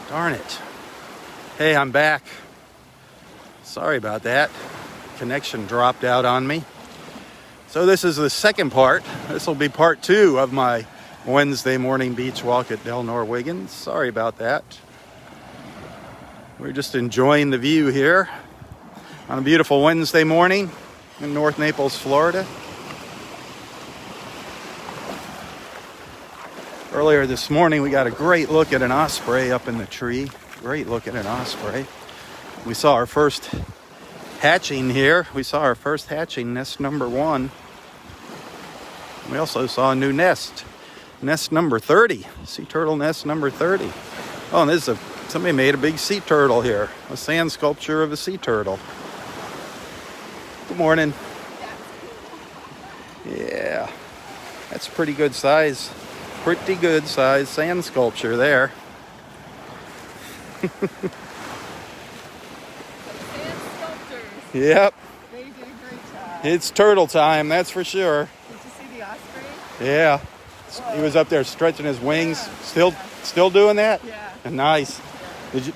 Darn it. Hey, I'm back. Sorry about that. Connection dropped out on me. So this is the second part. This will be part 2 of my Wednesday morning beach walk at Delnor-Wiggins. Sorry about that. We're just enjoying the view here on a beautiful Wednesday morning in North Naples, Florida. Earlier this morning, we got a great look at an osprey up in the tree. Great look at an osprey. We saw our first hatching here. We saw our first hatching, nest number 1. We also saw a new nest, nest number 30, sea turtle nest number 30. Oh, and this is somebody made a big sea turtle here, a sand sculpture of a sea turtle. Good morning. Yeah, that's a pretty good size sand sculpture there. Sand sculptors. Yep. They did a great job. It's turtle time, that's for sure. Did you see the osprey? Yeah. Whoa. He was up there stretching his wings. Yeah. Still doing that? Yeah. Nice.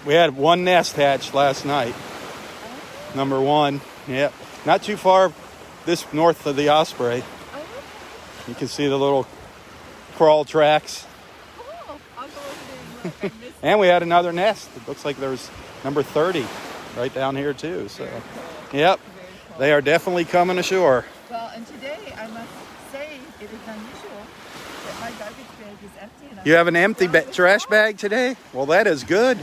We had one nest hatched last night. Oh. Number 1. Yep. Not too far this north of the osprey. Oh. You can see the little crawl tracks. Oh, I'll go over there and look. And we had another nest. It looks like there's number 30 right down here too. So, cool. Yep. Cool. They are definitely coming ashore. Well, and today I must say it is unusual that my garbage bag is empty. And You have an empty trash bag today? Well, that is good.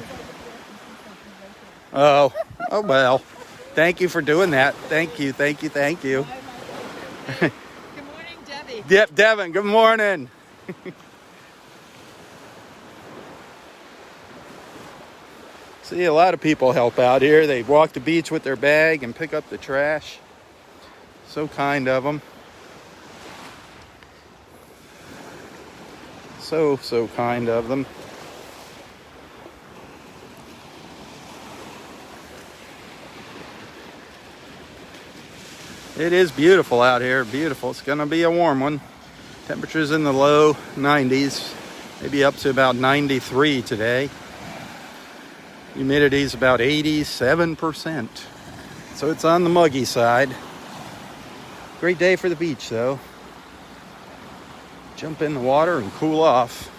Oh well. Thank you for doing that. Thank you. Hey, good morning, Debbie. Yep, Devin, good morning. See, a lot of people help out here. They walk the beach with their bag and pick up the trash. So kind of them. So kind of them. It is beautiful out here, beautiful. It's gonna be a warm one. Temperatures in the low 90s, maybe up to about 93 today. Humidity is about 87%. So it's on the muggy side. Great day for the beach though. Jump in the water and cool off.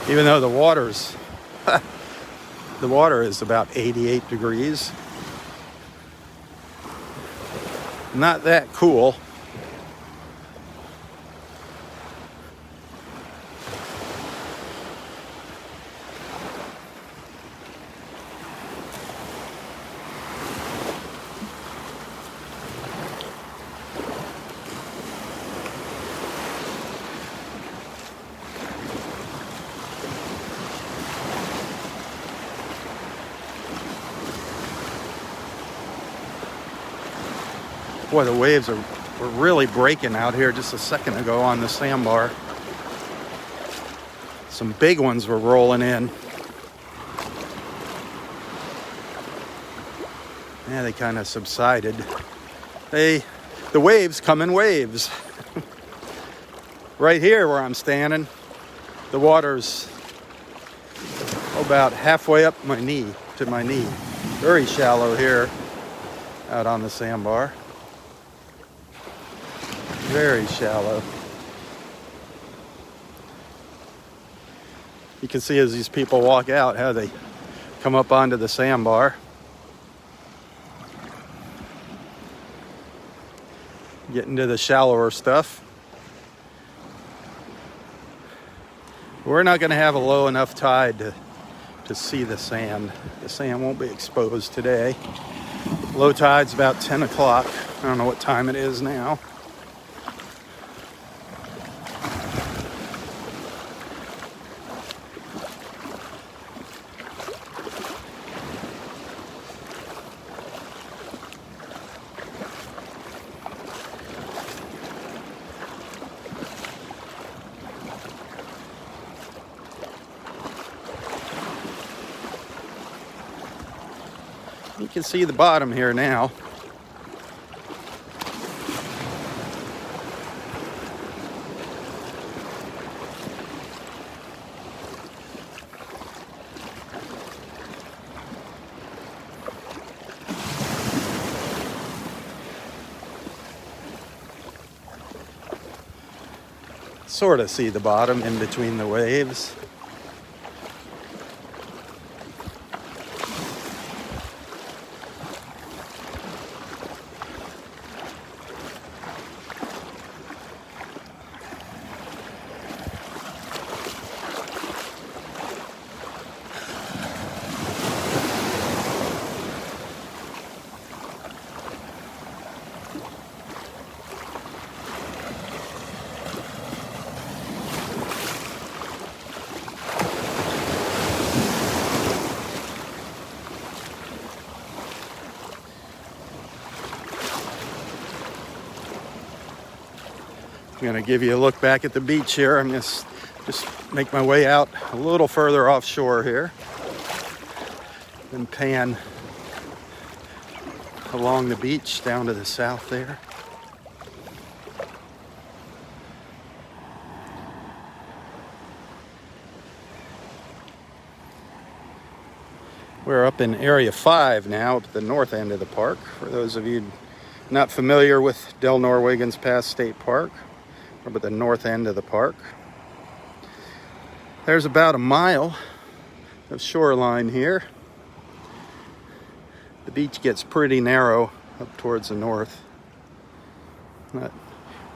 Even though the water is about 88 degrees. Not that cool. Boy, the waves were really breaking out here just a second ago on the sandbar. Some big ones were rolling in. Yeah, they kind of subsided. The waves come in waves. Right here where I'm standing, the water's about halfway up to my knee. Very shallow here out on the sandbar. Very shallow. You can see as these people walk out how they come up onto the sandbar. Get into the shallower stuff. We're not going to have a low enough tide to see the sand. The sand won't be exposed today. Low tide's about 10 o'clock. I don't know what time it is now. You can see the bottom here now. sort of see the bottom in between the waves. I'm gonna give you a look back at the beach here. I'm gonna just make my way out a little further offshore here and pan along the beach down to the south there. We're up in Area 5 now, up at the north end of the park. For those of you not familiar with Delnor-Wiggins Pass State Park, we're up at the north end of the park. There's about a mile of shoreline here. The beach gets pretty narrow up towards the north. Not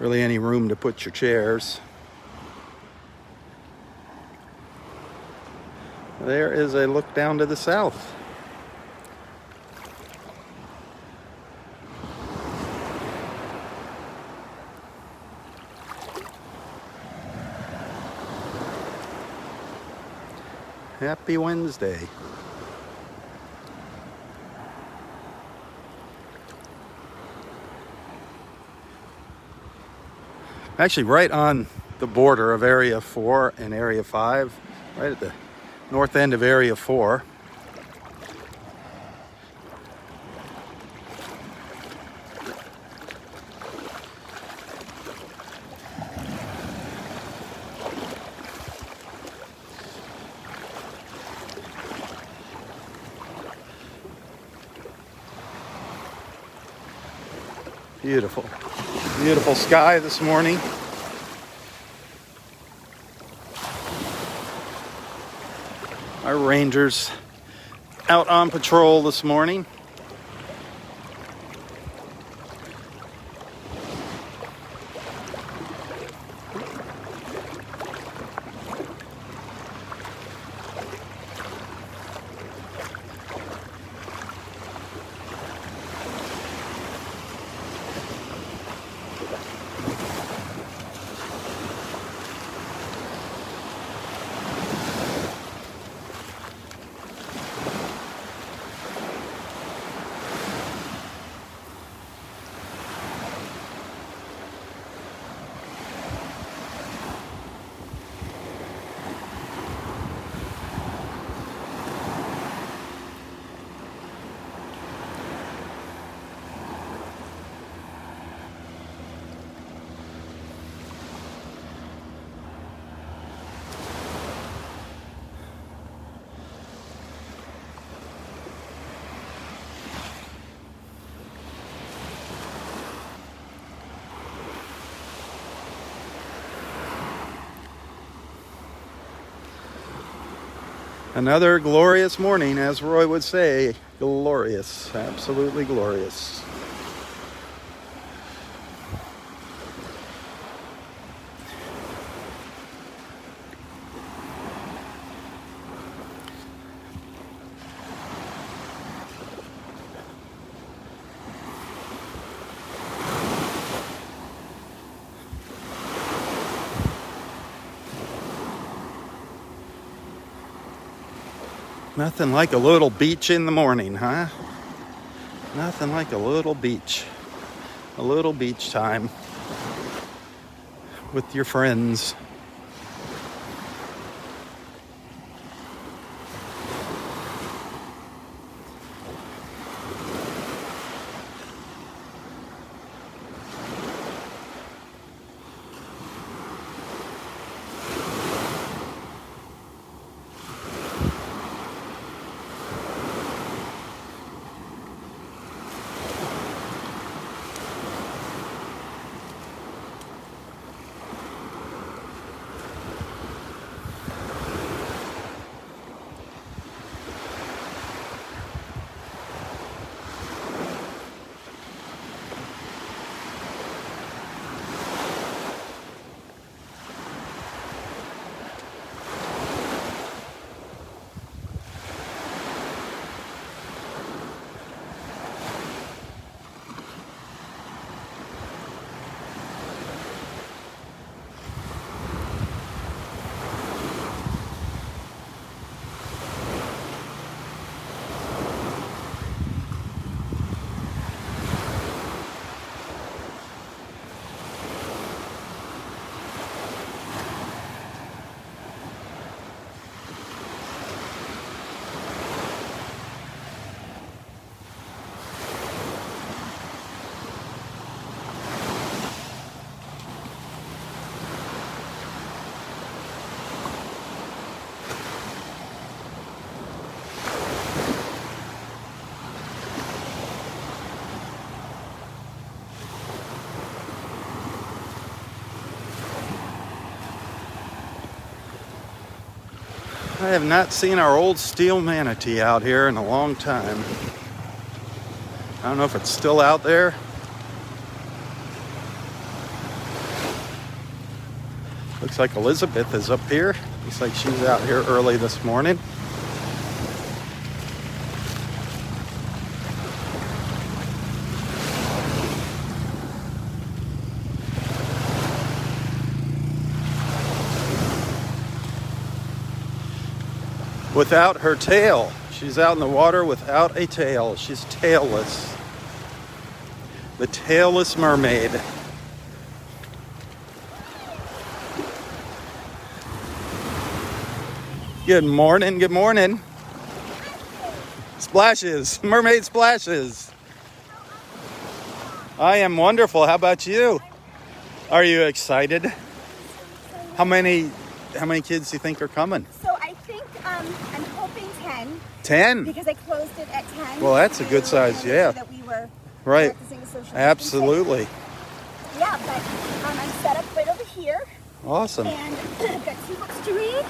really any room to put your chairs. There is a look down to the south. Happy Wednesday. Actually, right on the border of Area 4 and Area 5, right at the north end of Area 4. Beautiful, beautiful sky this morning. Our rangers out on patrol this morning. Another glorious morning, as Roy would say. Glorious, absolutely glorious. Nothing like a little beach in the morning, huh? Nothing like a little beach. A little beach time with your friends. I have not seen our old steel manatee out here in a long time. I don't know if it's still out there. Looks like Elizabeth is up here. Looks like she's out here early this morning. Without her tail. She's out in the water without a tail. She's tailless. The tailless mermaid. Good morning, good morning. Splashes, mermaid splashes. I am wonderful. How about you? Are you excited? How many kids do you think are coming? So I think I'm hoping 10. 10? Because I closed it at 10. Well, that's a good size, yeah. So that we were Right. practicing social distancing. Absolutely. Yeah, but I'm set up right over here. Awesome. And I've got 2 books to read.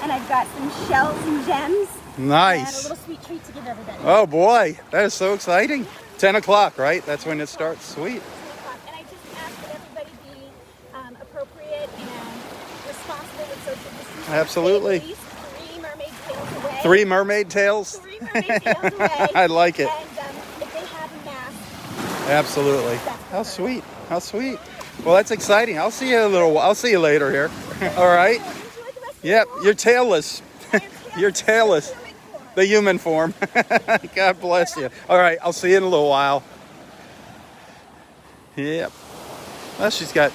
And I've got some shells and gems. Nice. And a little sweet treat to give everybody. Oh boy, that is so exciting. 10 o'clock, right? That's when it starts. Sweet. And I just ask that everybody be appropriate and responsible with social distancing. Absolutely. Stay at least 3 mermaid tails away. 3 mermaid tails? 3 mermaid tails away. I like it. And if they have a mask. Absolutely. How sweet. How sweet. Well, that's exciting. I'll see you I'll see you later here. All right. Yep, you're tailless. You're tailless. The human form. God bless you. All right, I'll see you in a little while. Yep. Well, she's got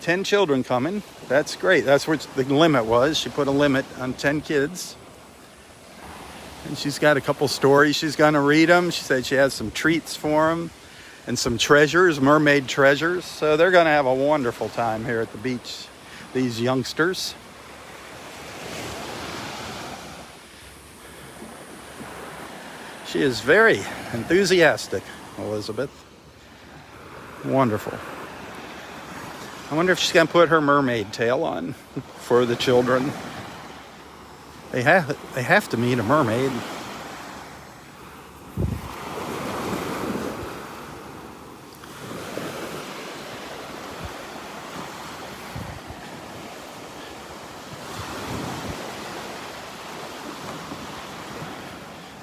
10 children coming. That's great. That's what the limit was. She put a limit on 10 kids. And she's got a couple stories she's going to read them. She said she has some treats for them and some treasures, mermaid treasures. So they're going to have a wonderful time here at the beach, these youngsters. She is very enthusiastic, Elizabeth. Wonderful. I wonder if she's going to put her mermaid tail on for the children. They have to meet a mermaid.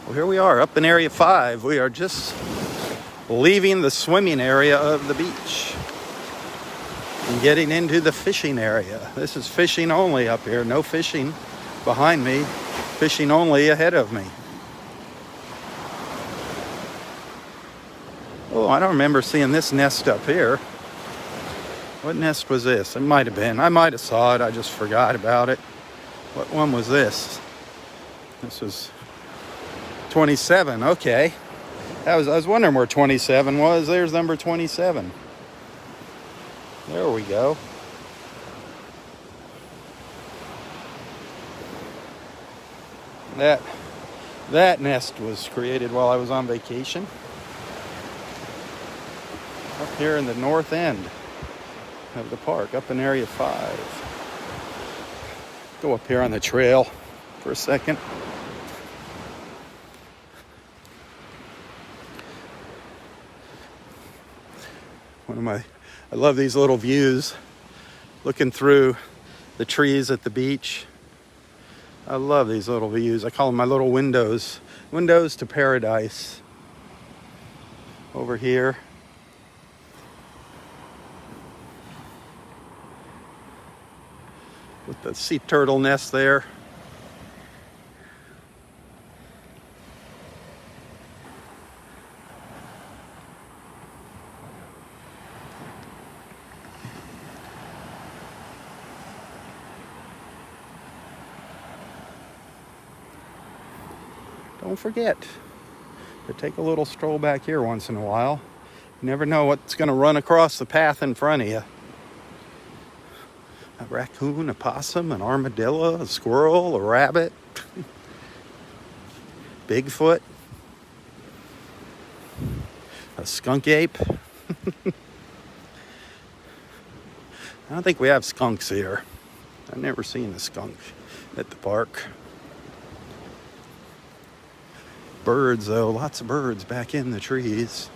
Well, here we are up in Area 5. We are just leaving the swimming area of the beach and getting into the fishing area. This is fishing only up here. No fishing behind me. Fishing only ahead of me. Oh, I don't remember seeing this nest up here. What nest was this? It might have been. I might have saw it. I just forgot about it. What one was this? This was 27. Okay. I was wondering where 27 was. There's number 27. There we go. That nest was created while I was on vacation. Up here in the north end of the park, up in Area 5. Go up here on the trail for a second. I love these little views, looking through the trees at the beach. I love these little views. I call them my little windows. Windows to paradise. Over here. With the sea turtle nest there. Don't forget to take a little stroll back here once in a while. You never know what's going to run across the path in front of you. A raccoon, a possum, an armadillo, a squirrel, a rabbit, Bigfoot, a skunk ape. I don't think we have skunks here. I've never seen a skunk at the park. Birds, though, lots of birds back in the trees.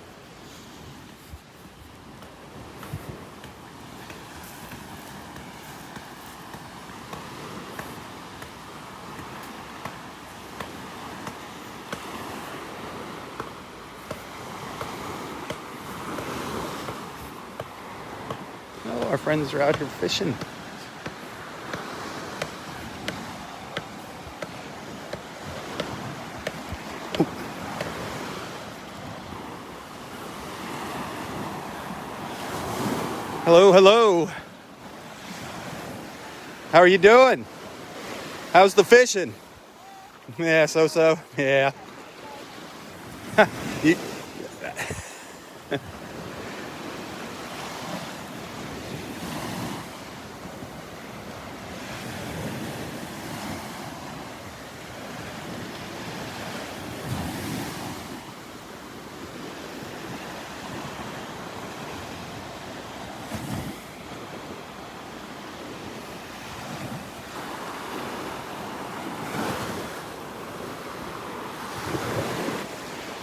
Oh, our friends are out here fishing. Hello, hello. How are you doing? How's the fishing? Yeah, so. Yeah. You-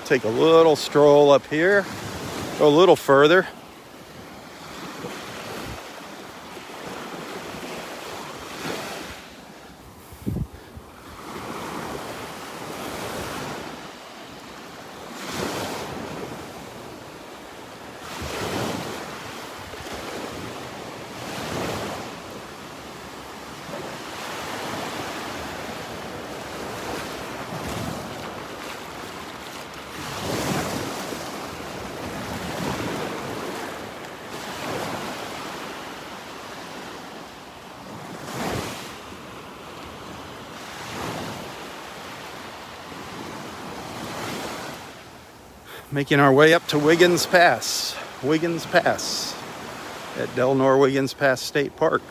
Take a little stroll up here. Go a little further. Making our way up to Wiggins Pass. Wiggins Pass at Delnor-Wiggins Pass State Park.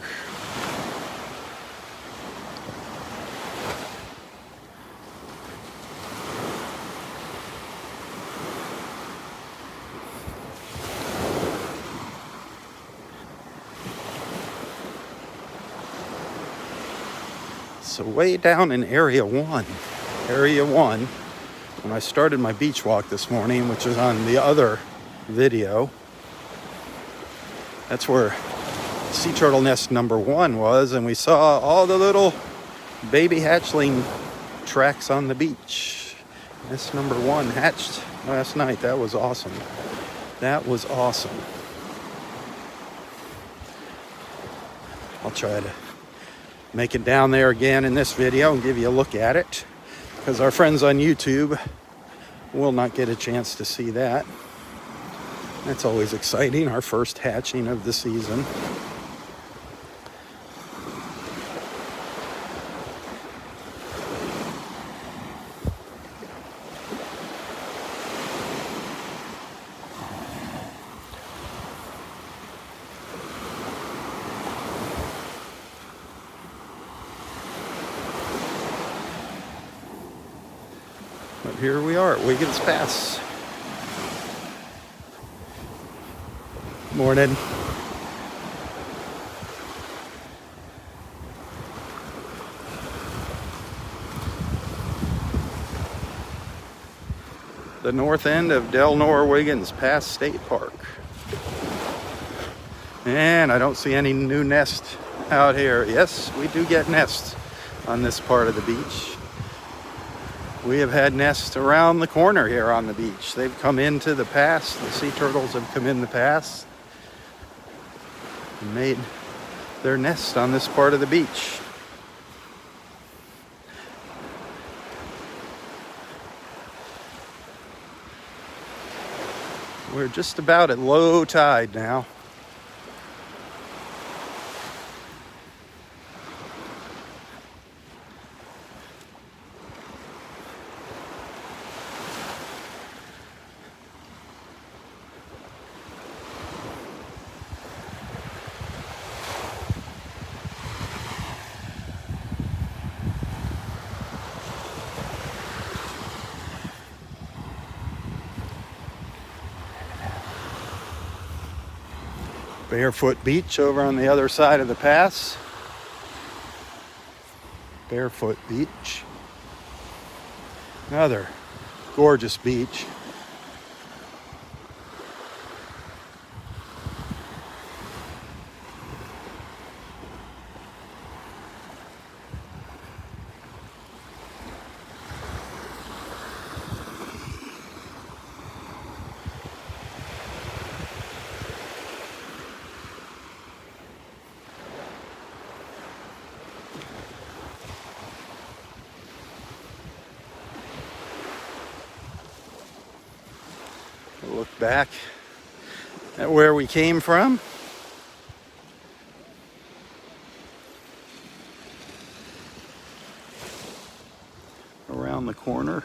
So way down in Area 1, when I started my beach walk this morning, which is on the other video, that's where sea turtle nest number 1 was, and we saw all the little baby hatchling tracks on the beach. Nest number 1 hatched last night. That was awesome. That was awesome. I'll try to make it down there again in this video and give you a look at it, because our friends on YouTube will not get a chance to see that. That's always exciting, our first hatching of the season. But here we are at Wiggins Pass. Morning. The north end of Delnor-Wiggins Pass State Park. And I don't see any new nests out here. Yes, we do get nests on this part of the beach. We have had nests around the corner here on the beach. They've come into the pass. The sea turtles have come in the pass and made their nest on this part of the beach. We're just about at low tide now. Barefoot Beach over on the other side of the pass. Barefoot Beach. Another Gorgeous beach. Look back at where we came from. Around the corner.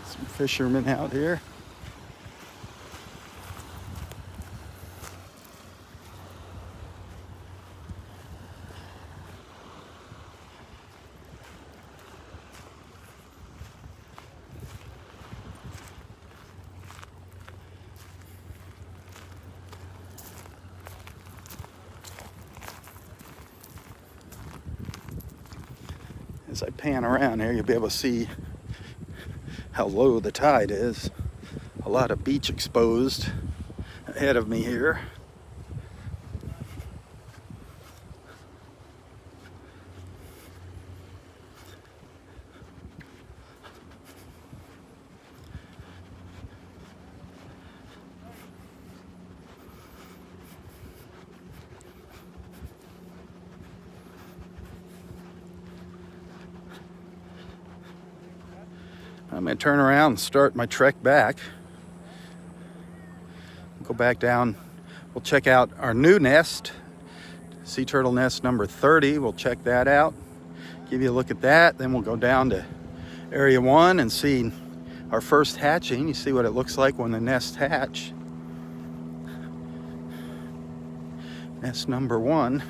Some fishermen out here. As I pan around here, you'll be able to see how low the tide is. A lot of beach exposed ahead of me here. I'm going to turn around and start my trek back. Go back down. We'll check out our new nest, sea turtle nest number 30. We'll check that out, give you a look at that. Then we'll go down to area 1 and see our first hatching. You see what it looks like when the nests hatch. Nest number 1.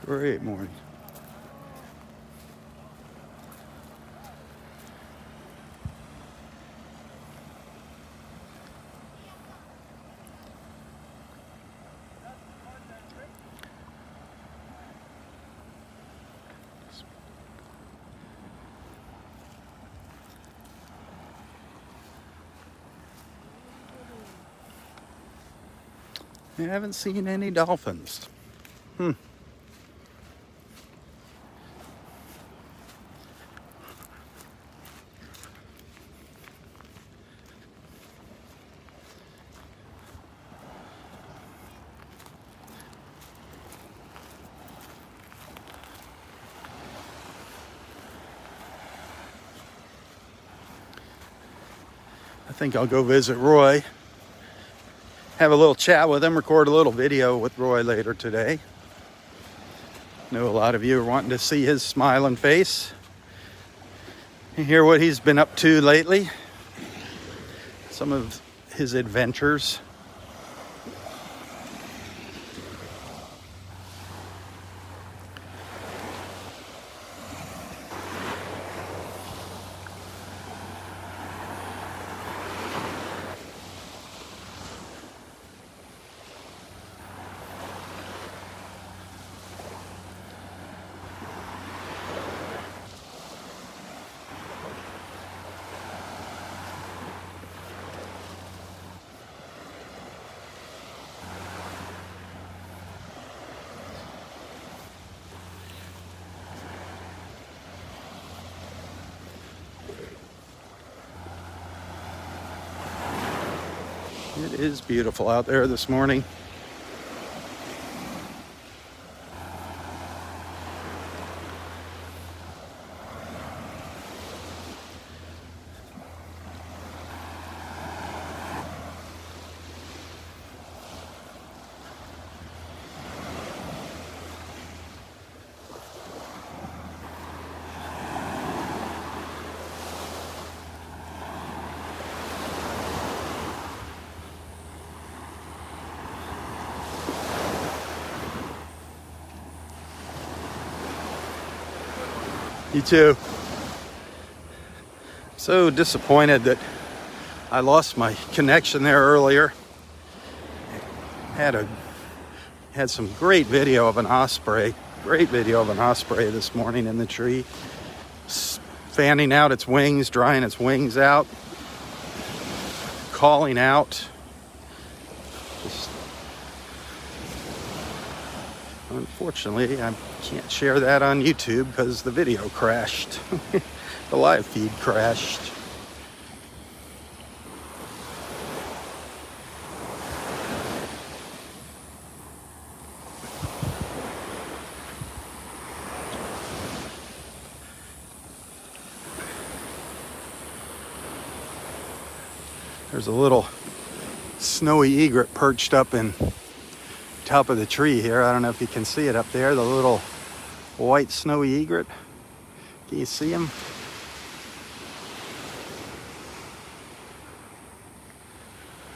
Great morning. I haven't seen any dolphins. I think I'll go visit Roy, have a little chat with him, record a little video with Roy later today. I know a lot of you are wanting to see his smiling face and hear what he's been up to lately, some of his adventures. It is beautiful out there this morning. You too. So disappointed that I lost my connection there earlier. Had some great video of an osprey. Great video of an osprey this morning in the tree. Fanning out its wings, drying its wings out, calling out. Unfortunately, I can't share that on YouTube because the video crashed. The live feed crashed. There's a little snowy egret perched up in top of the tree here. I don't know if you can see it up there, the little white snowy egret. Can you see him?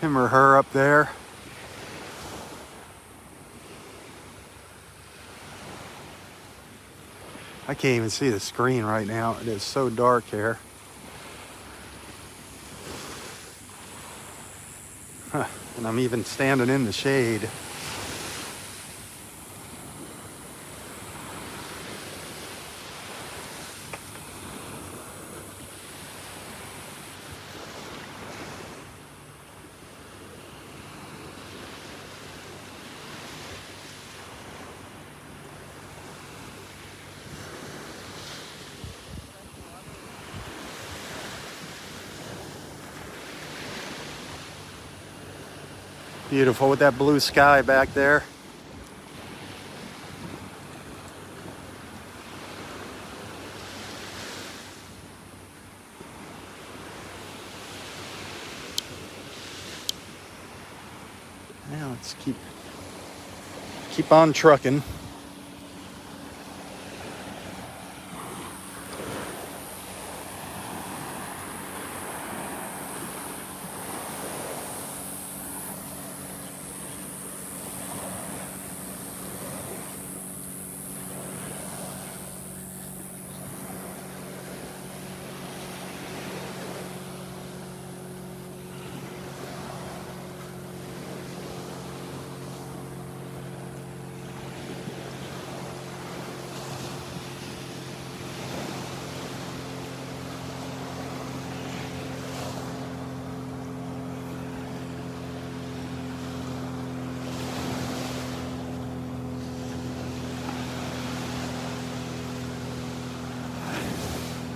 Him or her up there. I can't even see the screen right now. It is so dark here. And I'm even standing in the shade. Beautiful with that blue sky back there. Now let's keep on trucking.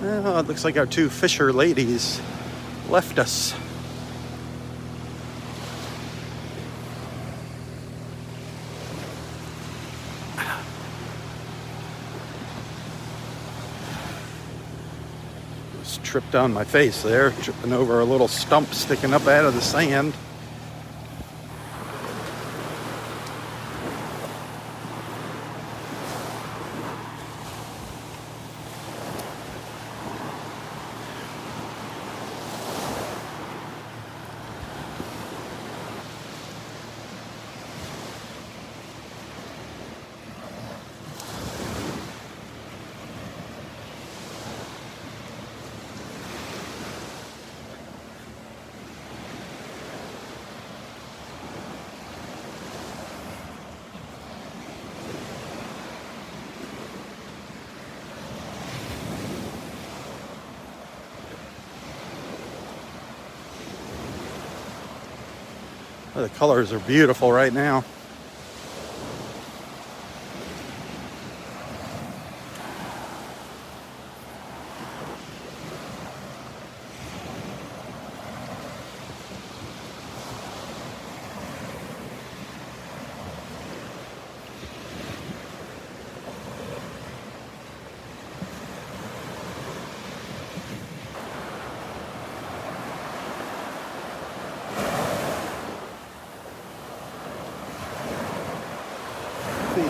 Oh, it looks like our two fisher ladies left us. Just tripped on my face there, tripping over a little stump sticking up out of the sand. Oh, the colors are beautiful right now.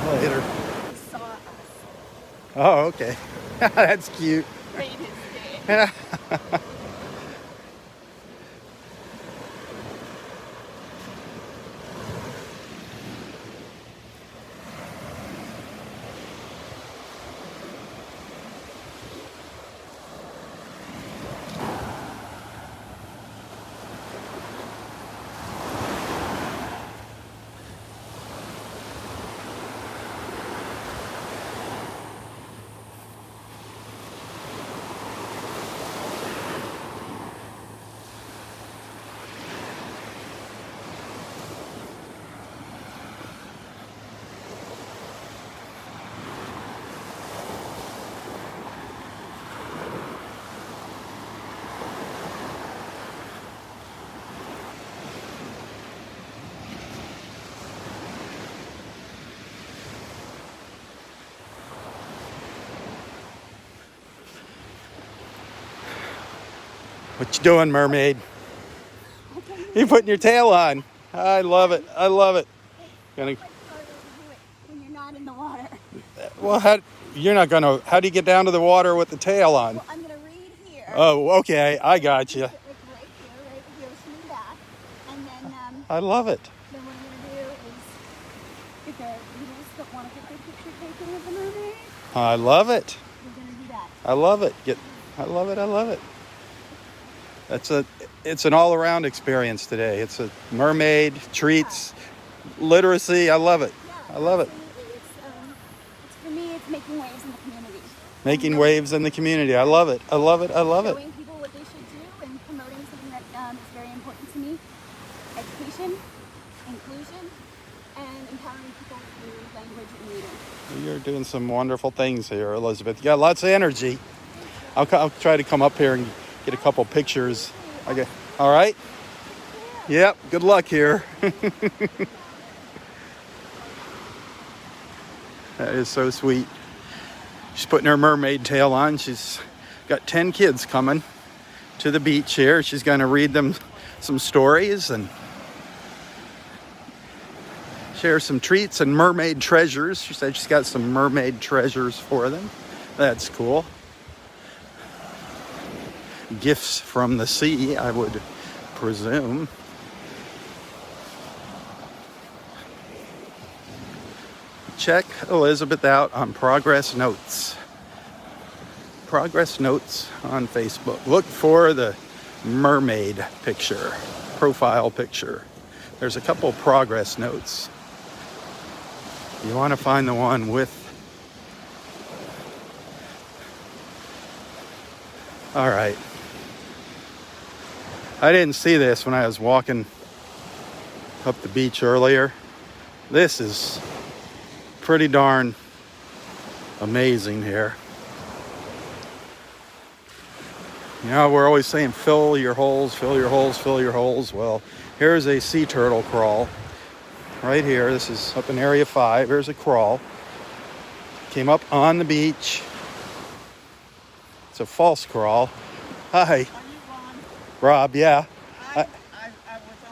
Later. He saw us. Oh, okay. That's cute. Made his day. What you doing, mermaid? You putting your tail on. I love it. I love it. Gonna, It's much harder to do it when you're not in the water. well, you're not gonna. How do you get down to the water with the tail on? Well, I'm gonna read here. Oh, okay. I got you. Like right here, right with the ocean in back, and then I love it. what I'm gonna do is get the leaders that want to get their picture taken with the mermaid. I love it. We're gonna do that. I love it. I love it. I love it. It's an all-around experience today. It's a mermaid, treats, literacy. I love it. Yeah, I love it. absolutely. It's for me. It's making waves in the community. Making waves in the community. I love it. I love it. I love it. Showing people what they should do and promoting something that is very important to me: education, inclusion, and empowering people through language and reading. You're doing some wonderful things here, Elizabeth. You got lots of energy. I'll try to come up here and get a couple pictures. Okay. All right. Yep. Good luck here. That is so sweet. She's putting her mermaid tail on. She's got 10 kids coming to the beach here. She's going to read them some stories and share some treats and mermaid treasures. She said she's got some mermaid treasures for them. That's cool. Gifts from the sea, I would presume. Check Elizabeth out on Progress Notes. Progress Notes on Facebook. Look for the mermaid picture, profile picture. There's a couple progress notes. You want to find the one with. All right. I didn't see this when I was walking up the beach earlier. This is pretty darn amazing here. You know, we're always saying fill your holes, fill your holes, fill your holes. Well, here's a sea turtle crawl right here. This is up in Area 5. Here's a crawl. Came up on the beach. It's a false crawl. Hi. Are you Ron? Rob, yeah. I was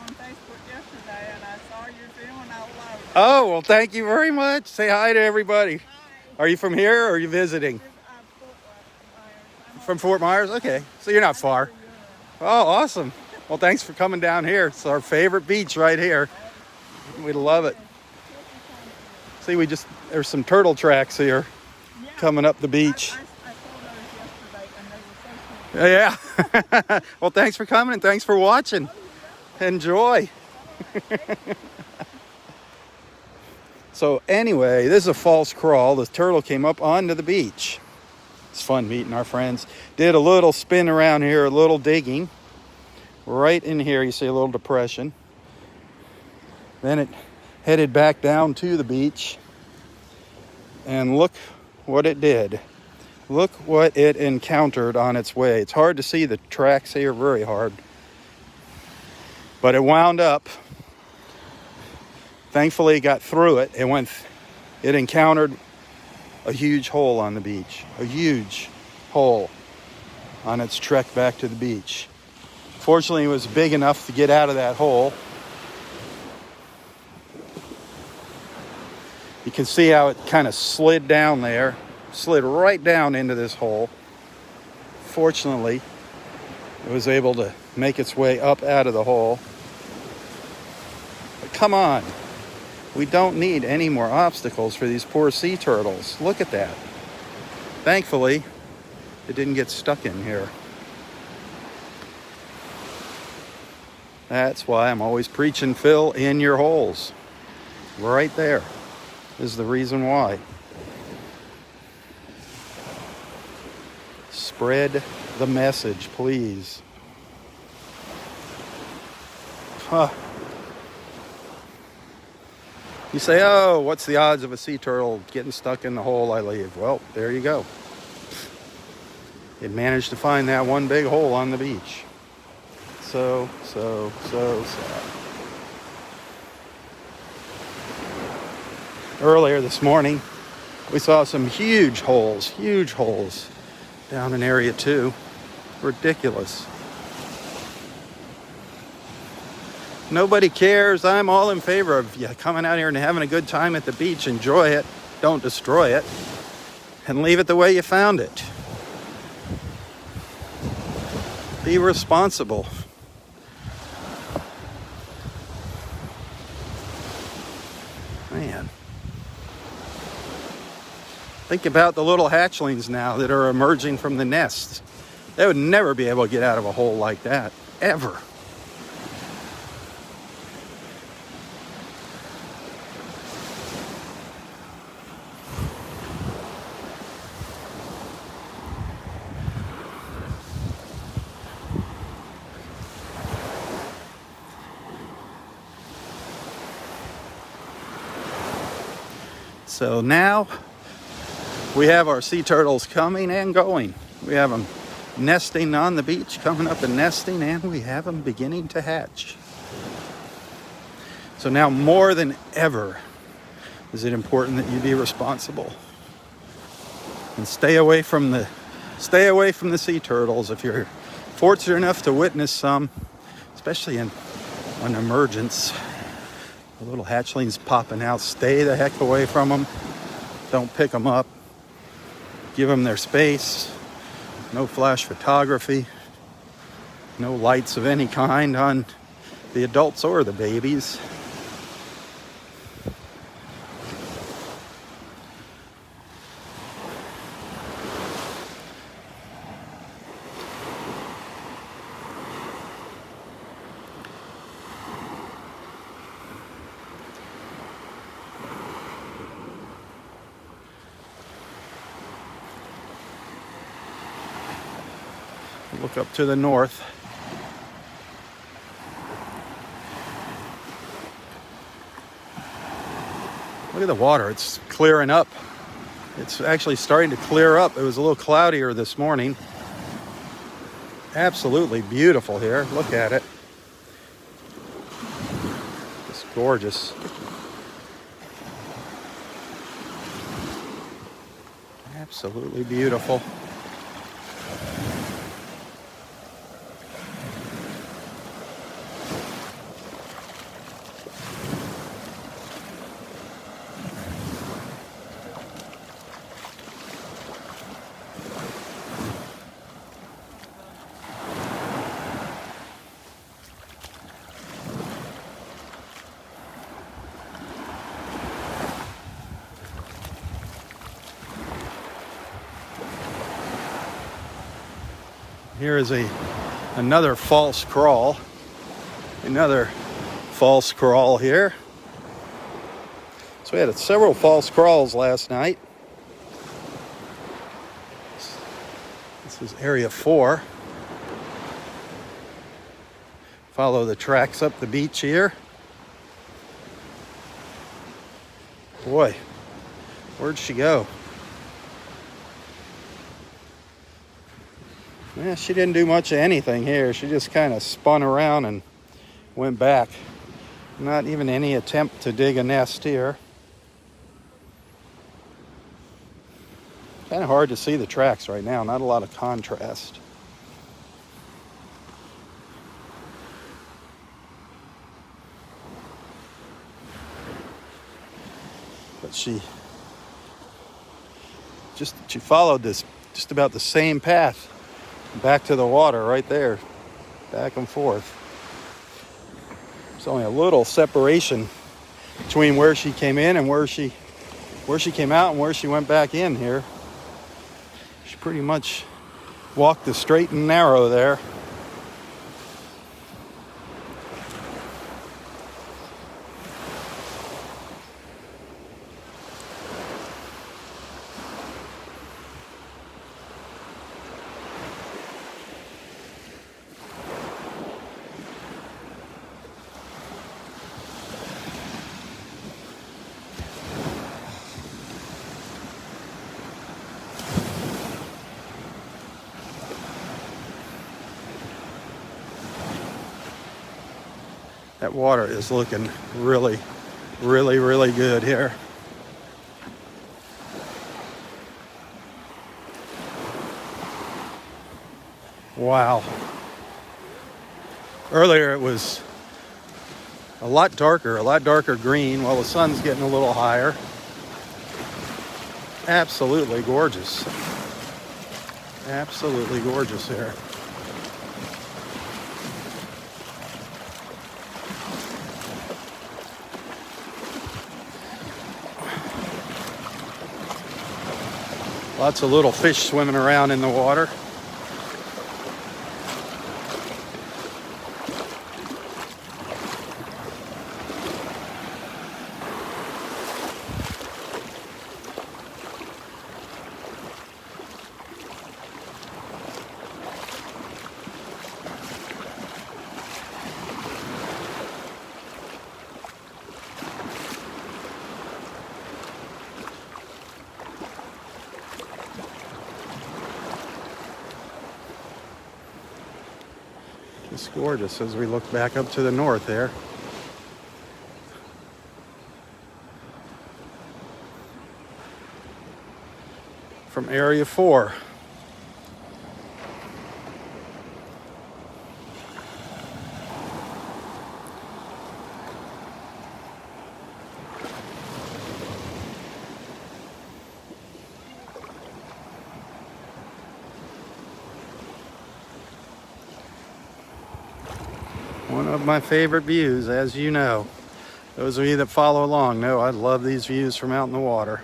on Facebook yesterday and I saw your video and I loved it. Oh, well, thank you very much. Say hi to everybody. Hi. Are you from here or are you visiting? From Fort Myers? Okay. So you're not far. Oh, awesome. Well, thanks for coming down here. It's our favorite beach right here. We love it. See, there's some turtle tracks here coming up the beach. I saw those yesterday and they were so sweet. Yeah. Well, thanks for coming and thanks for watching. Enjoy. So anyway, this is a false crawl. The turtle came up onto the beach. It's fun meeting our friends. Did a little spin around here, a little digging. Right in here, you see a little depression. Then it headed back down to the beach. And look what it did. Look what it encountered on its way. It's hard to see the tracks here, very hard. But it wound up. Thankfully, it got through it. It encountered a huge hole on the beach. A huge hole on its trek back to the beach. Fortunately, it was big enough to get out of that hole. You can see how it kind of slid down there, slid right down into this hole. Fortunately, it was able to make its way up out of the hole. But come on, we don't need any more obstacles for these poor sea turtles. Look at that. Thankfully, it didn't get stuck in here. That's why I'm always preaching fill in your holes. Right there is the reason why. Spread the message, please. Huh. You say, oh, what's the odds of a sea turtle getting stuck in the hole I leave? Well, there you go. It managed to find that one big hole on the beach. So sad. Earlier this morning, we saw some huge holes down in Area 2. Ridiculous. Nobody cares. I'm all in favor of you coming out here and having a good time at the beach. Enjoy it. Don't destroy it. And leave it the way you found it. Be responsible. Man. Think about the little hatchlings now that are emerging from the nests. They would never be able to get out of a hole like that. Ever. So now we have our sea turtles coming and going. We have them nesting on the beach, coming up and nesting, and we have them beginning to hatch. So now more than ever is it important that you be responsible and stay away from the sea turtles. If you're fortunate enough to witness some, especially in an emergence, the little hatchlings popping out, stay the heck away from them. Don't pick them up. Give them their space. No flash photography. No lights of any kind on the adults or the babies. Look up to the north. Look at the water. It's clearing up. It's actually starting to clear up. It was a little cloudier this morning. Absolutely beautiful here. Look at it. It's gorgeous. Absolutely beautiful. Here is another false crawl. Another false crawl here. So we had several false crawls last night. This is area 4. Follow the tracks up the beach here. Boy, where'd she go? Yeah, she didn't do much of anything here. She just kind of spun around and went back. Not even any attempt to dig a nest here. Kind of hard to see the tracks right now. Not a lot of contrast. But she followed this just about the same path back to the water right there, back and forth. There's only a little separation between where she came in and where she came out and where she went back in here. She pretty much walked the straight and narrow there. That water is looking really, really, really good here. Wow. Earlier it was a lot darker green while the sun's getting a little higher. Absolutely gorgeous. Absolutely gorgeous here. Lots of little fish swimming around in the water. It's gorgeous as we look back up to the north there. From Area 4. One of my favorite views, as you know. Those of you that follow along know I love these views from out in the water.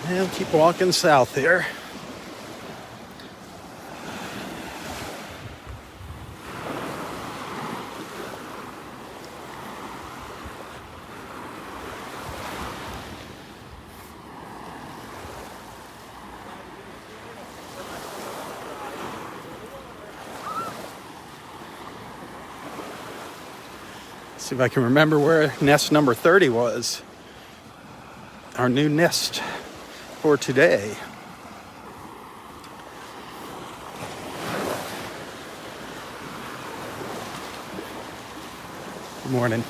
And keep walking south here. See if I can remember where nest number 30 was. Our new nest for today. Good morning.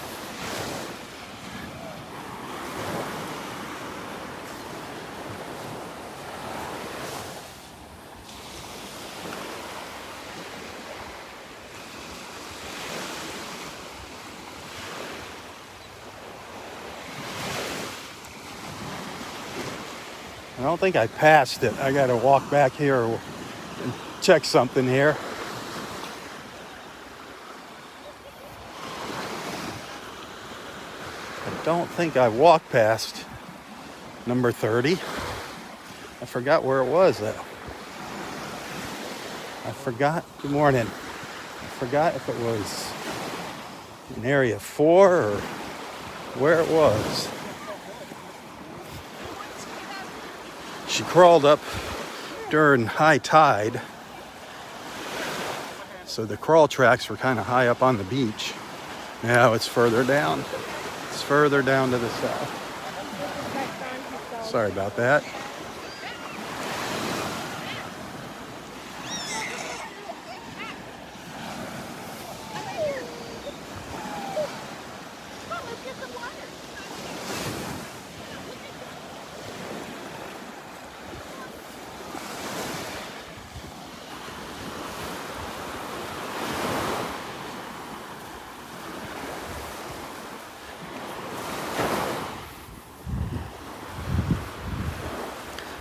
I don't think I passed it. I gotta walk back here and check something here. I don't think I walked past number 30. I forgot where it was though. I forgot. Good morning. I forgot if it was in area 4 or where it was. She crawled up during high tide, so the crawl tracks were kind of high up on the beach. Now it's further down. It's further down to the south. Sorry about that.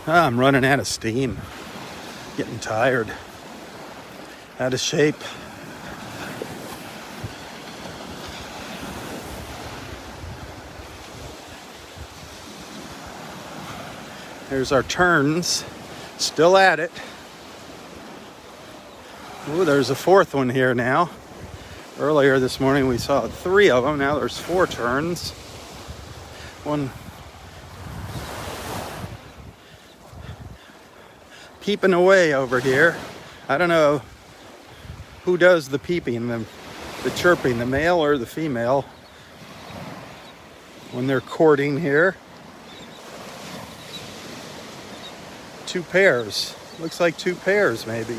I'm running out of steam. Getting tired. Out of shape. There's our turns. Still at it. Ooh, there's a 4th one here now. Earlier this morning we saw 3 of them. Now there's 4 turns. One peeping away over here. I don't know who does the peeping, the chirping, the male or the female when they're courting here. 2 pairs. Looks like 2 pairs maybe.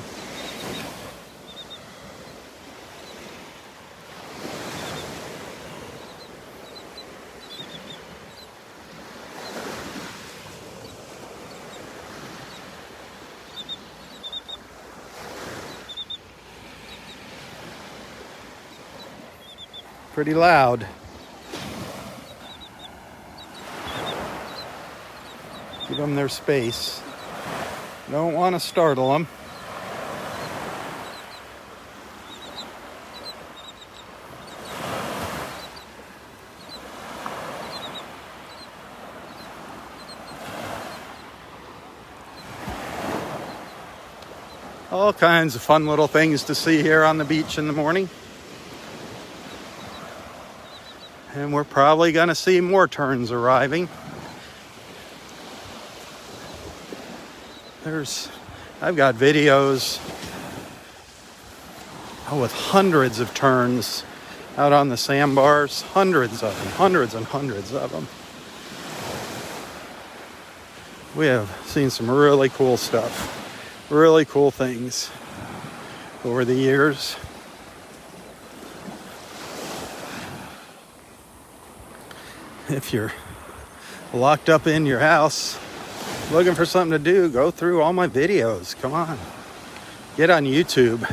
Pretty loud. Give them their space. Don't want to startle them. All kinds of fun little things to see here on the beach in the morning. And we're probably going to see more turns arriving. I've got videos with hundreds of turns out on the sandbars. Hundreds of them. Hundreds and hundreds of them. We have seen some really cool stuff. Really cool things over the years. If you're locked up in your house looking for something to do, go through all my videos. Come on. Get on YouTube.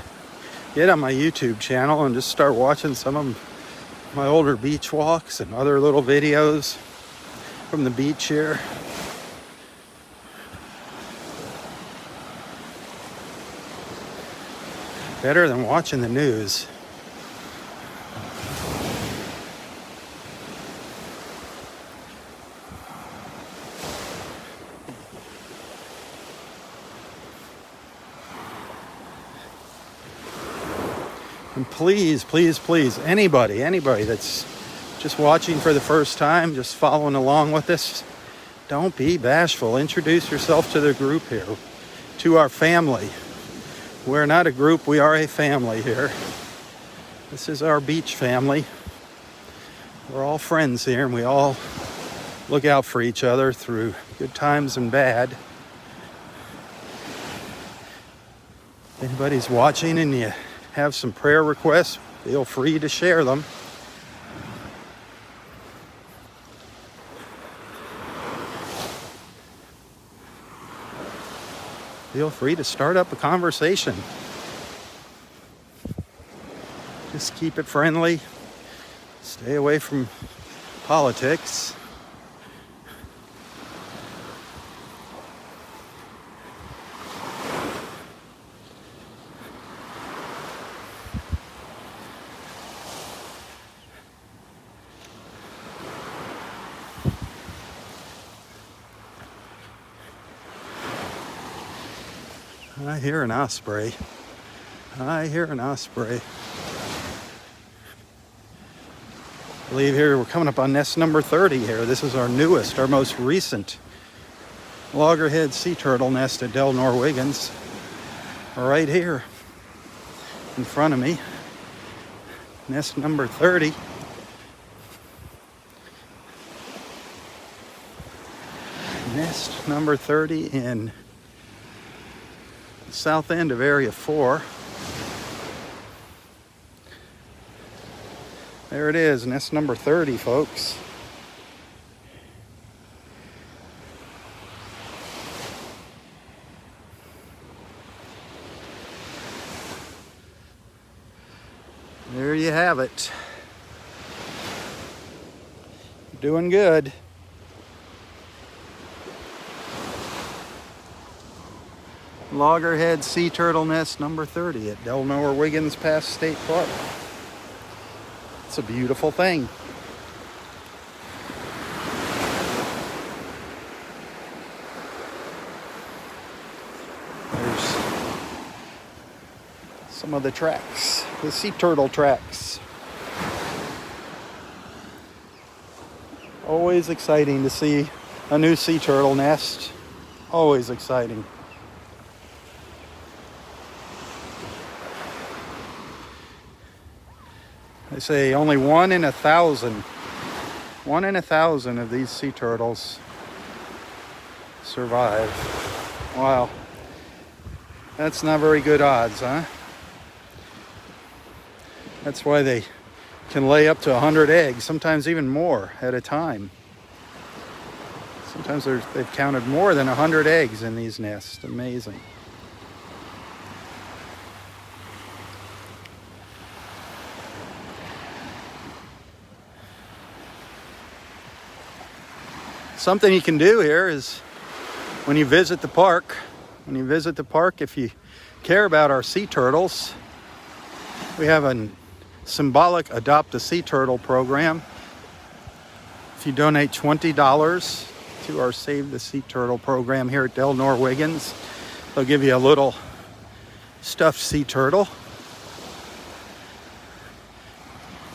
Get on my YouTube channel and just start watching some of my older beach walks and other little videos from the beach here. Better than watching the news. And please, please, please, anybody that's just watching for the first time, just following along with this, don't be bashful. Introduce yourself to the group here, to our family. We're not a group, we are a family here. This is our beach family. We're all friends here, and we all look out for each other through good times and bad. If anybody's watching and you have some prayer requests, feel free to share them. Feel free to start up a conversation. Just keep it friendly. Stay away from politics. I hear an osprey. I hear an osprey. I believe here we're coming up on nest number 30 here. This is our newest, our most recent loggerhead sea turtle nest at Delnor-Wiggins. Right here in front of me. Nest number 30. Nest number 30 in the south end of Area 4. There it is, nest number 30, folks. There you have it. Doing good. Loggerhead sea turtle nest number 30 at Delnor-Wiggins Pass State Park. It's a beautiful thing. There's some of the tracks, the sea turtle tracks. Always exciting to see a new sea turtle nest. Always exciting. They say only 1 in 1,000. 1 in 1,000 of these sea turtles survive. Wow. That's not very good odds, huh? That's why they can lay up to 100 eggs, sometimes even more at a time. Sometimes they've counted more than 100 eggs in these nests. Amazing. Something you can do here is when you visit the park, if you care about our sea turtles, we have a symbolic Adopt a Sea Turtle program. If you donate $20 to our Save the Sea Turtle program here at Delnor-Wiggins, they'll give you a little stuffed sea turtle.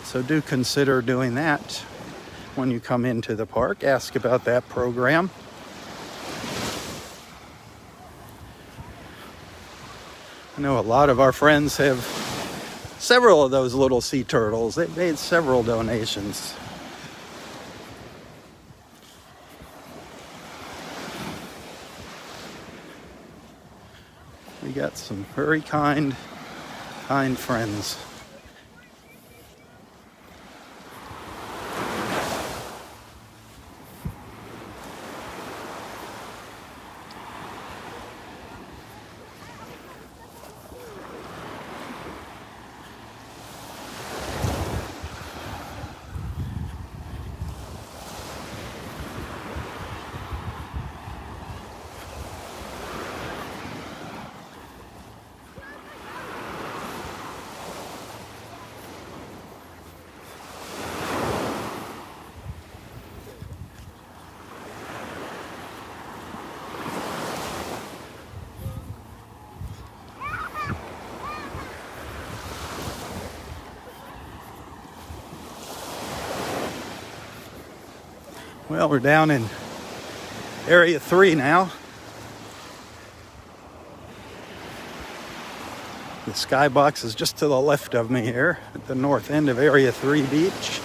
So do consider doing that. When you come into the park, ask about that program. I know a lot of our friends have several of those little sea turtles. They've made several donations. We got some very kind friends. Well, we're down in Area 3 now. The skybox is just to the left of me here at the north end of Area 3 beach.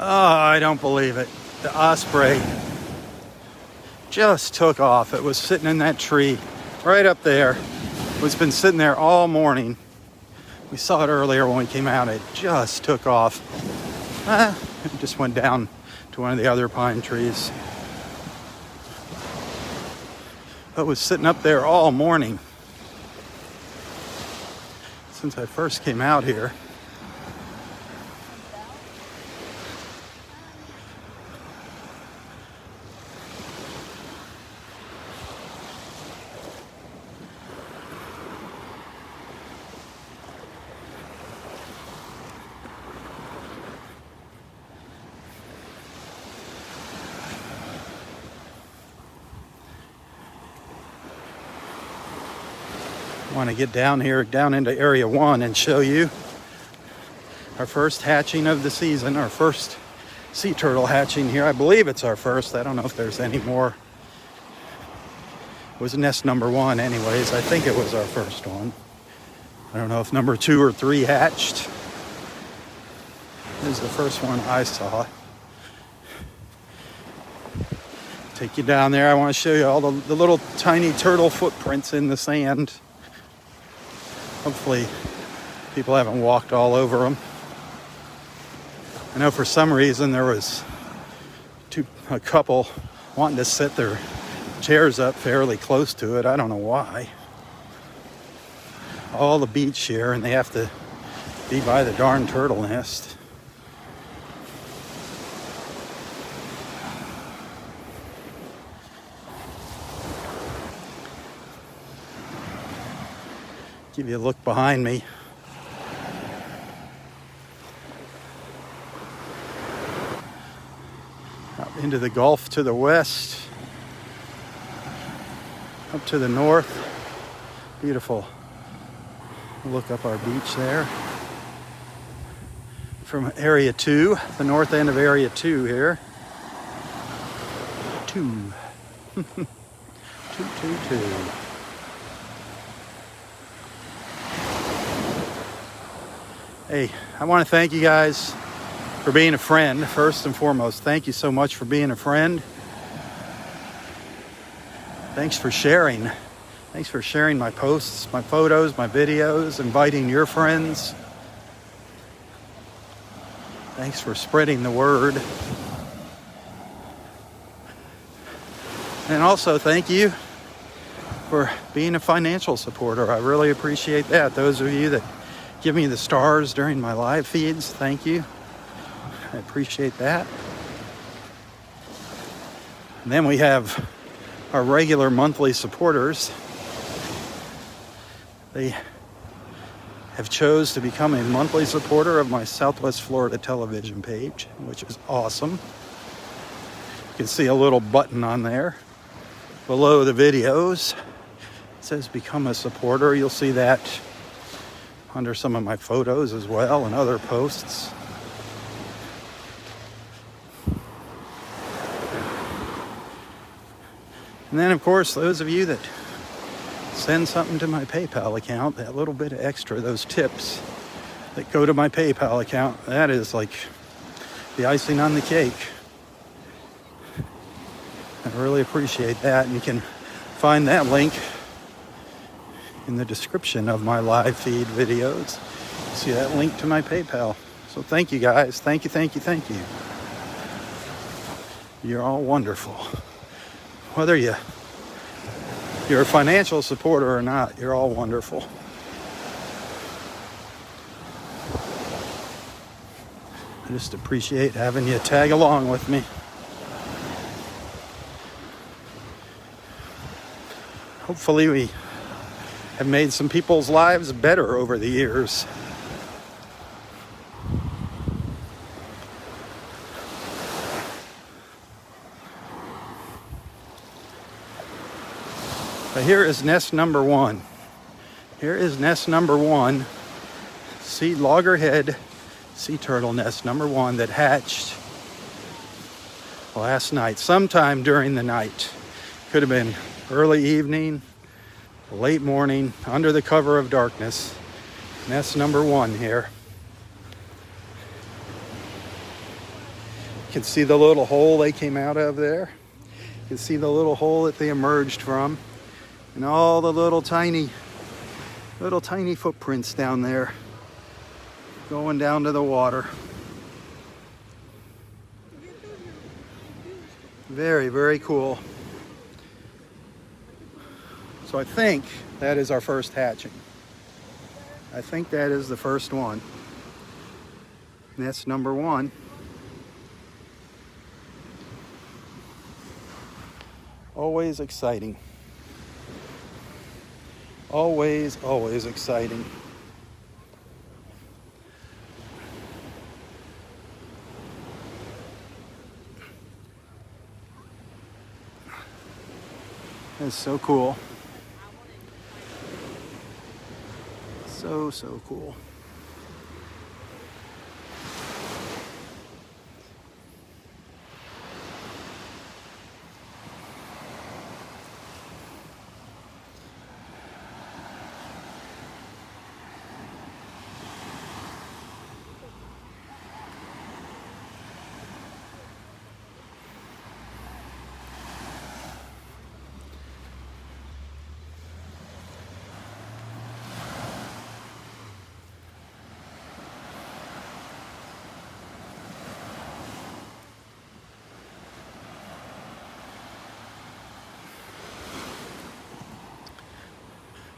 Oh, I don't believe it. The osprey just took off. It was sitting in that tree right up there. It's been sitting there all morning. We saw it earlier when we came out. It just took off. It just went down to one of the other pine trees. It was sitting up there all morning since I first came out here. I want to get down here, down into Area 1 and show you our first hatching of the season, our first sea turtle hatching here. I believe it's our first. I don't know if there's any more. It was nest number 1 anyways. I think it was our first one. I don't know if number 2 or 3 hatched. This is the first one I saw. Take you down there. I want to show you all the little tiny turtle footprints in the sand. Hopefully people haven't walked all over them. I know for some reason there was a couple wanting to set their chairs up fairly close to it. I don't know why. All the beach here, and they have to be by the darn turtle nest. Give you a look behind me. Out into the Gulf to the west. Up to the north. Beautiful. Look up our beach there. From Area 2, the north end of Area 2 here. 2. 2. Hey, I want to thank you guys for being a friend, first and foremost. Thank you so much for being a friend. Thanks for sharing. Thanks for sharing my posts, my photos, my videos, inviting your friends. Thanks for spreading the word. And also thank you for being a financial supporter. I really appreciate that. Those of you that give me the stars during my live feeds, thank you. I appreciate that. And then we have our regular monthly supporters. They have chose to become a monthly supporter of my Southwest Florida television page, which is awesome. You can see a little button on there below the videos. It says become a supporter. You'll see that under some of my photos as well and other posts. And then, of course, those of you that send something to my PayPal account, that little bit of extra, those tips that go to my PayPal account, that is like the icing on the cake. I really appreciate that. And you can find that link in the description of my live feed videos. You see that link to my PayPal. So thank you guys. Thank you, thank you, thank you. You're all wonderful. Whether you're a financial supporter or not, you're all wonderful. I just appreciate having you tag along with me. Hopefully we have made some people's lives better over the years. But here is nest number 1. Here is nest number 1. Sea loggerhead sea turtle nest number 1 that hatched last night, sometime during the night. Could have been early evening, late morning, under the cover of darkness. Nest number 1 here. You can see the little hole they came out of there. You can see the little hole that they emerged from. And all the little tiny footprints down there going down to the water. Very, very cool. So I think that is our first hatching. I think that is the first one. And that's number 1. Always exciting. Always exciting. That's so cool. So cool.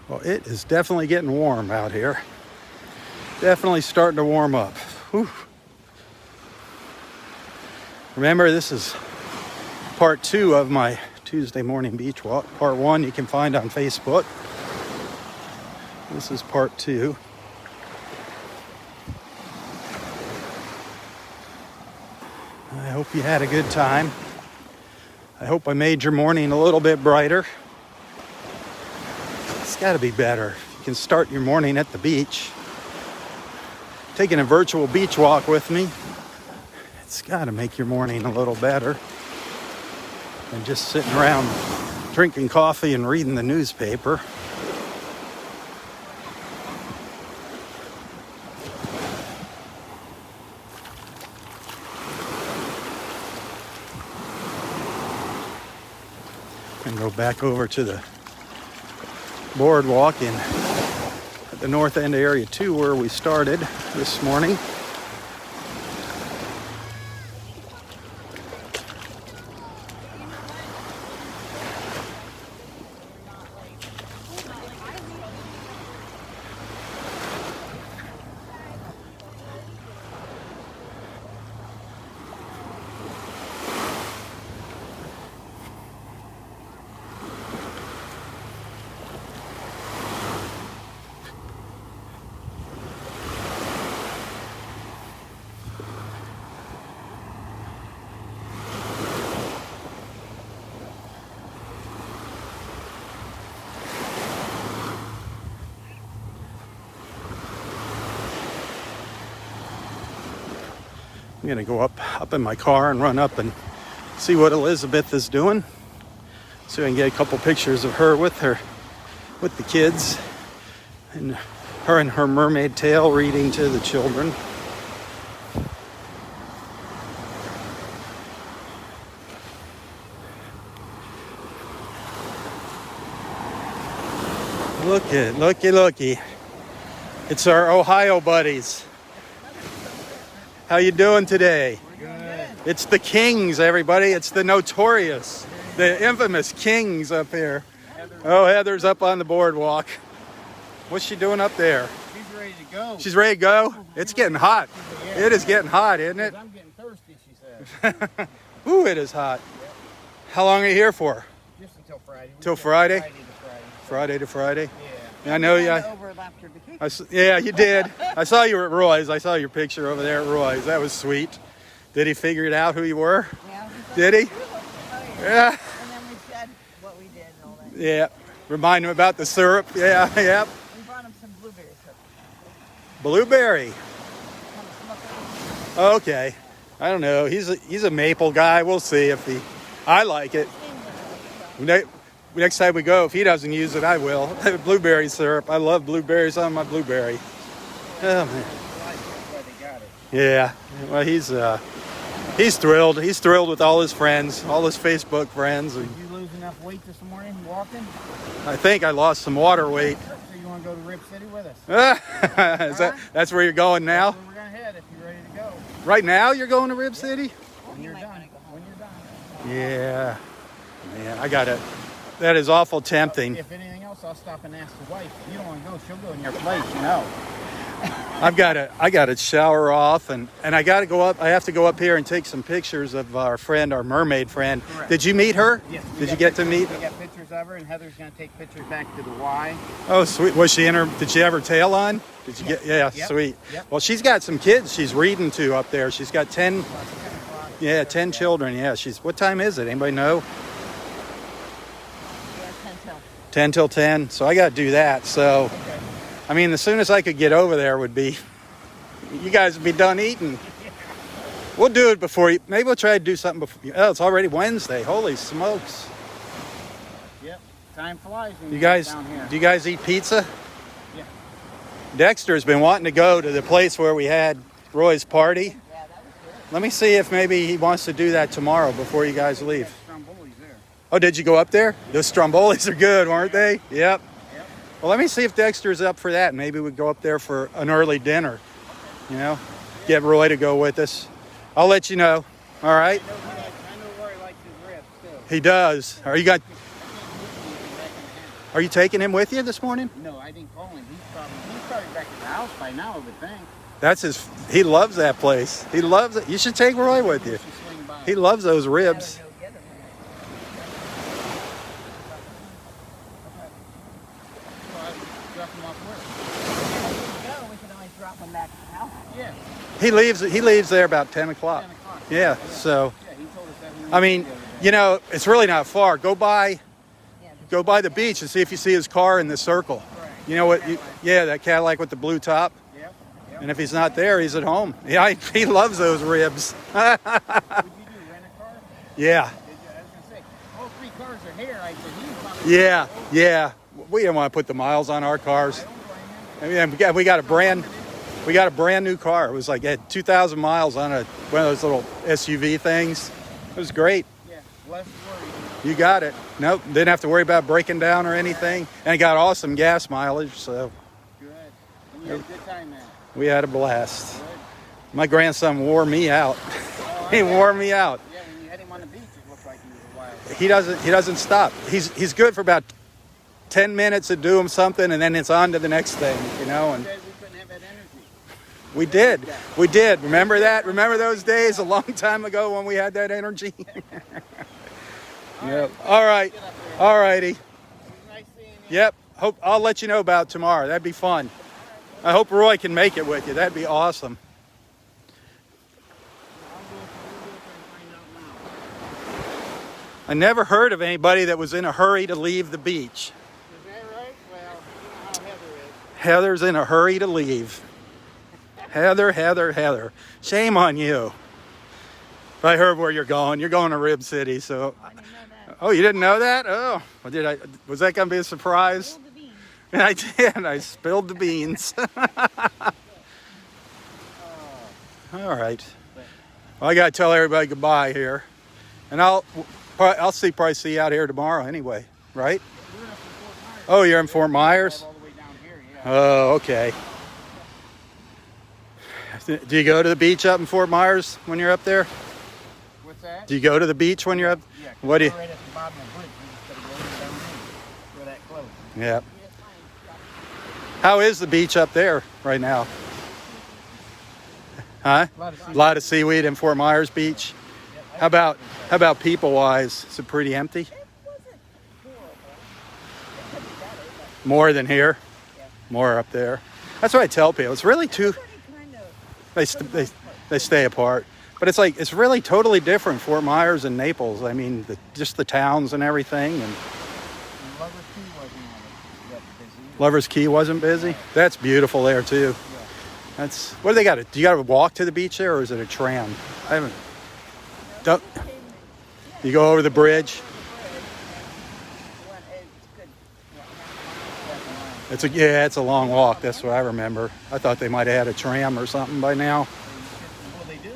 Well, it is definitely getting warm out here. Definitely starting to warm up. Whew. Remember, this is part 2 of my Tuesday morning beach walk. Part 1 you can find on Facebook. This is part 2. I hope you had a good time. I hope I made your morning a little bit brighter. It's got to be better. You can start your morning at the beach. Taking a virtual beach walk with me. It's got to make your morning a little better than just sitting around drinking coffee and reading the newspaper. And go back over to the boardwalk at the north end area too, where we started this morning. I'm gonna go up in my car and run up and see what Elizabeth is doing. So I can get a couple pictures of her with the kids, and her mermaid tale reading to the children. Looky. It's our Ohio buddies. How you doing today? Good. It's the Kings, everybody. It's the notorious, the infamous Kings up here. Oh, Heather's up on the boardwalk. What's she doing up there? She's ready to go. She's ready to go? It's getting hot. It is getting hot, isn't it? I'm getting thirsty, she says. Ooh, it is hot. How long are you here for? Just until Friday. Till Friday? Friday to Friday. Friday to Friday? Yeah. I know you. Overlapped your vacation. Yeah, you did. I saw you at Roy's. I saw your picture over there at Roy's. That was sweet. Did he figure it out who you were? Yeah, Did he? Yeah. And then we said what we did and all that. Yeah. Remind him about the syrup. Yeah. We brought him some blueberry syrup. Blueberry. Come up with Okay. I don't know. He's a maple guy. We'll see if he. I like it. Next time we go, if he doesn't use it, I will. Blueberry syrup. I love blueberries on my blueberry. Oh man. That's why they got it. Yeah. Well, He's thrilled. He's thrilled with all his friends, all his Facebook friends. And Did you lose enough weight this morning walking? I think I lost some water weight. So you want to go to Rib City with us? That's where you're going now? That's where we're going to head if you're ready to go. Right now you're going to Rib City? When you're done. When you're done. Yeah. Man, I got it. That is awful tempting. If anything else, I'll stop and ask the wife. If you don't want to go, she'll go in your place, you know. I got to shower off and I got to go up. I have to go up here and take some pictures of our friend, our mermaid friend. Correct. Did you meet her? Yes. Did you get to meet? We got pictures of her, and Heather's going to take pictures back to the Y. Oh, sweet. Was she in her? Did she have her tail on? Did you get? Yeah, Yep. sweet. Yep. Well, she's got some kids she's reading to up there. She's got 10. Yeah, 10 children. Yeah, she's. What time is it? Anybody know? 10 till 10. So I got to do that. So, Okay. I mean, the soonest I could get over there would be. You guys would be done eating. We'll do it before you. Maybe we'll try to do something before. Oh, it's already Wednesday. Holy smokes! Yep. Time flies when You you guys, down here. do you guys eat pizza? Yeah. Dexter's been wanting to go to the place where we had Roy's party. Yeah, that was good. Let me see if maybe he wants to do that tomorrow before you guys leave. Stromboli's there. Oh, did you go up there? Those Strombolis are good, weren't they? Yep. Yep. Well, let me see if Dexter's up for that. Maybe we go up there for an early dinner. You know, get Roy to go with us. I'll let you know. All right. I know Roy likes his ribs too. He does. Are you taking him with you this morning? No, I didn't call him. He's probably back at the house by now, I would think. He loves that place. He loves it. You should take Roy with you. He should swing by. He loves those ribs. Gotta go get 'em. So I drop him off work. No, we can always drop them back at the house. Yeah. He leaves there about 10 o'clock. 10 o'clock. Yeah, so, Yeah, he told us that. I mean, you know, it's really not far. Go by Yeah, the beach and see if you see his car in the circle. Right. You know what? Yeah, that Cadillac with the blue top. Yep. Yep. And if he's not there, he's at home. Yeah, he loves those ribs. What'd you do? Rent a car? Yeah, Did you? I was gonna say, all 3 cars are here. I said, he's probably. yeah. We didn't want to put the miles on our cars. I mean, we got a brand new car. It was like it had 2,000 miles on one of those little SUV things. It was great. Yeah. Less worry. You got it. Nope, didn't have to worry about breaking down or anything. And it got awesome gas mileage, so Good. And you had a good time there. we had a blast. Good. My grandson wore me out. He wore me out. Yeah, when you had him on the beach, it looked like he was wild. He doesn't stop. He's good for about 10 minutes to do him something, and then it's on to the next thing, you know. And Said we couldn't have that energy. we did. Remember that? Remember those days a long time ago when we had that energy? Yep. All right. All righty. It was nice seeing you. Yep. I'll let you know about tomorrow. That'd be fun. I hope Roy can make it with you. That'd be awesome. I'll go and find out now. I never heard of anybody that was in a hurry to leave the beach. Is that right? Well, you know how Heather is. Heather's in a hurry to leave. Heather. Shame on you. I heard where you're going. You're going to Rib City, so. I didn't know that. Oh, you didn't know that? Oh, well, was that going to be a surprise? Spill the beans. I did. I spilled the beans. All right. Well, I got to tell everybody goodbye here. And I'll probably see you out here tomorrow anyway, right? We're up in Fort Myers. Oh, you're in Fort Myers? All the way down here, yeah. Oh, okay. Do you go to the beach up in Fort Myers when you're up there? What's that? Do you go to the beach when you're up? Yeah, 'cause What do you? we're right at the bottom of the bridge. We just gotta go over down here. We're that close. Yeah. How is the beach up there right now? Huh? A lot of seaweed in Fort Myers Beach. How about people wise? Is it pretty empty? It wasn't horrible. It could be better, but More than here. Yeah. More up there. That's what I tell people. It's really too. pretty kind of. They stay apart. But it's really totally different, Fort Myers and Naples. I mean, just the towns and everything. And And Lover's Key wasn't that busy. Lover's Key wasn't busy. That's beautiful there too. What do they got? Do you got to walk to the beach there, or is it a tram? I haven't. Don't, you go over the bridge. It's a long walk. That's what I remember. I thought they might have had a tram or something by now. Well, they do.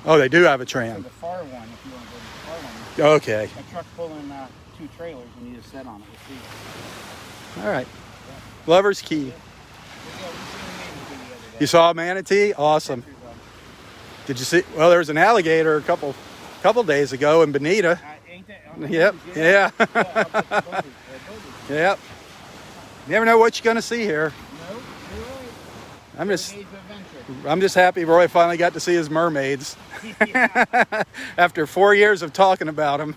Oh, they do have a So tram. the far one, if you want to go to the far one, Okay. a truck pulling 2 trailers and you just sit on it with seats. All right. Lover's Key. Yeah, we seen the other day. You saw a manatee? Awesome. Pictures of 'em. Did you see? Well, there was an alligator a couple days ago in Bonita. Ain't that? on the Yep. news? Yeah. Up at the Boulders. Yep. You never know what you're going to see here. No, you're right. I'm just Days of adventure. I'm just happy Roy finally got to see his mermaids Yeah. after 4 years of talking about them.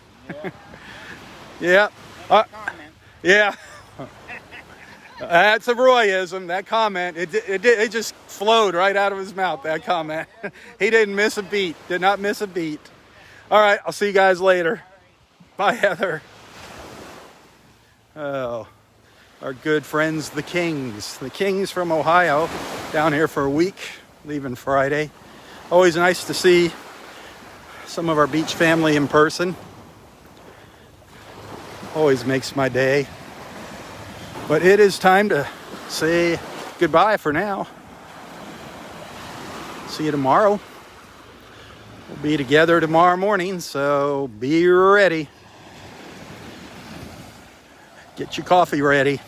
Yeah. Yeah. Comment. Yeah. That's a Royism. That comment, it just flowed right out of his mouth. That comment. He didn't miss a beat. Did not miss a beat. All right. I'll see you guys later. Bye, Heather. Oh, our good friends, the Kings. The Kings from Ohio, down here for a week, leaving Friday. Always nice to see some of our beach family in person. Always makes my day. But it is time to say goodbye for now. See you tomorrow. We'll be together tomorrow morning, so be ready. Get your coffee ready.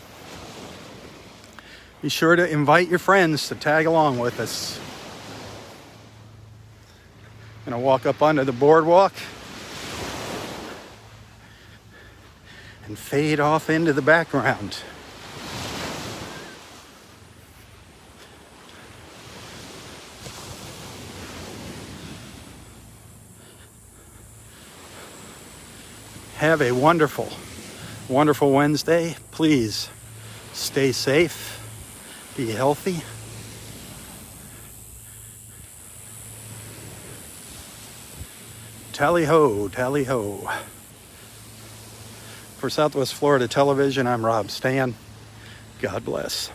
Be sure to invite your friends to tag along with us. Gonna walk up onto the boardwalk and fade off into the background. Have a wonderful, wonderful Wednesday. Please stay safe, be healthy. Tally ho, tally ho. For Southwest Florida Television, I'm Rob Stan. God bless.